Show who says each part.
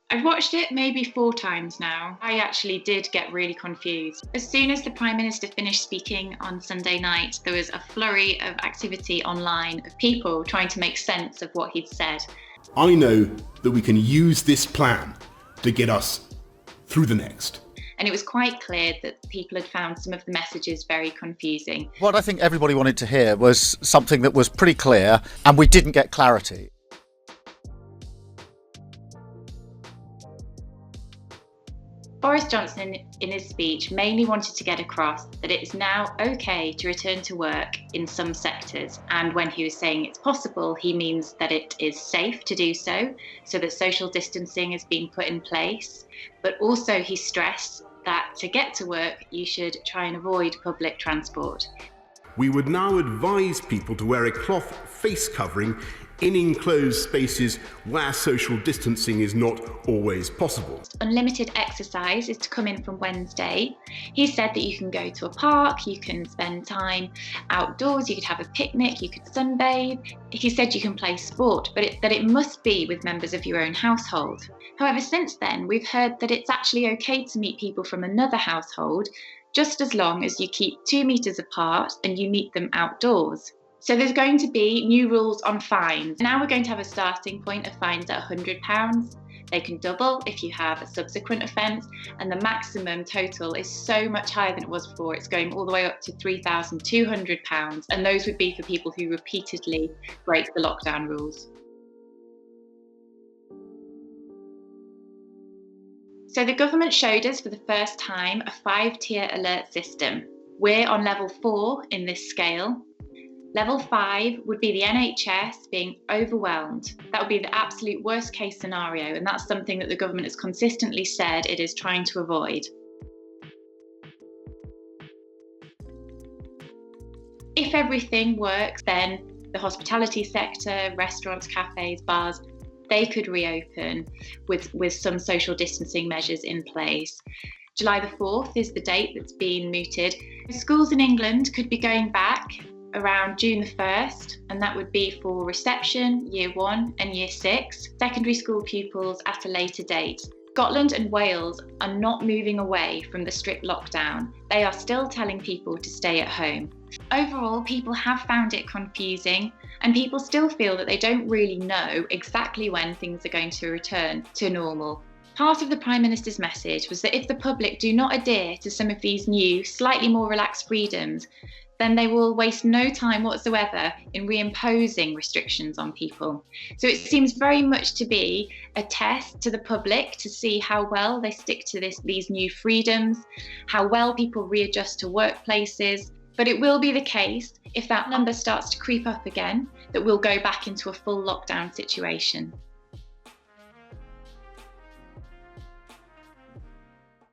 Speaker 1: I've watched it maybe 4 times now. I actually did get really confused. As soon as the Prime Minister finished speaking on Sunday night, there was a flurry of activity online of people trying to make sense of what he'd said.
Speaker 2: I know that we can use this plan to get us through the next.
Speaker 1: And it was quite clear that people had found some of the messages very confusing.
Speaker 3: What I think everybody wanted to hear was something that was pretty clear, and we didn't get clarity.
Speaker 1: Boris Johnson, in his speech, mainly wanted to get across that it is now okay to return to work in some sectors. And when he was saying it's possible, he means that it is safe to do so that social distancing is being put in place. But also he stressed that to get to work, you should try and avoid public transport.
Speaker 2: We would now advise people to wear a cloth face covering in enclosed spaces where social distancing is not always possible.
Speaker 1: Unlimited exercise is to come in from Wednesday. He said that you can go to a park, you can spend time outdoors, you could have a picnic, you could sunbathe. He said you can play sport, but that it must be with members of your own household. However, since then, we've heard that it's actually okay to meet people from another household, just as long as you keep 2 meters apart and you meet them outdoors. So there's going to be new rules on fines. Now we're going to have a starting point of fines at £100. They can double if you have a subsequent offence, and the maximum total is so much higher than it was before. It's going all the way up to £3,200, and those would be for people who repeatedly break the lockdown rules. So the government showed us for the first time a 5-tier alert system. We're on level 4 in this scale. Level 5 would be the NHS being overwhelmed. That would be the absolute worst case scenario, and that's something that the government has consistently said it is trying to avoid. If everything works, then the hospitality sector, restaurants, cafes, bars, they could reopen with some social distancing measures in place. July the 4th is the date that's been mooted. Schools in England could be going back around June the 1st, and that would be for reception, year 1 and year 6, secondary school pupils at a later date. Scotland and Wales are not moving away from the strict lockdown. They are still telling people to stay at home. Overall, people have found it confusing, and people still feel that they don't really know exactly when things are going to return to normal. Part of the Prime Minister's message was that if the public do not adhere to some of these new, slightly more relaxed freedoms, then they will waste no time whatsoever in reimposing restrictions on people. So it seems very much to be a test to the public to see how well they stick to these new freedoms, how well people readjust to workplaces. But it will be the case, if that number starts to creep up again, that we'll go back into a full lockdown situation.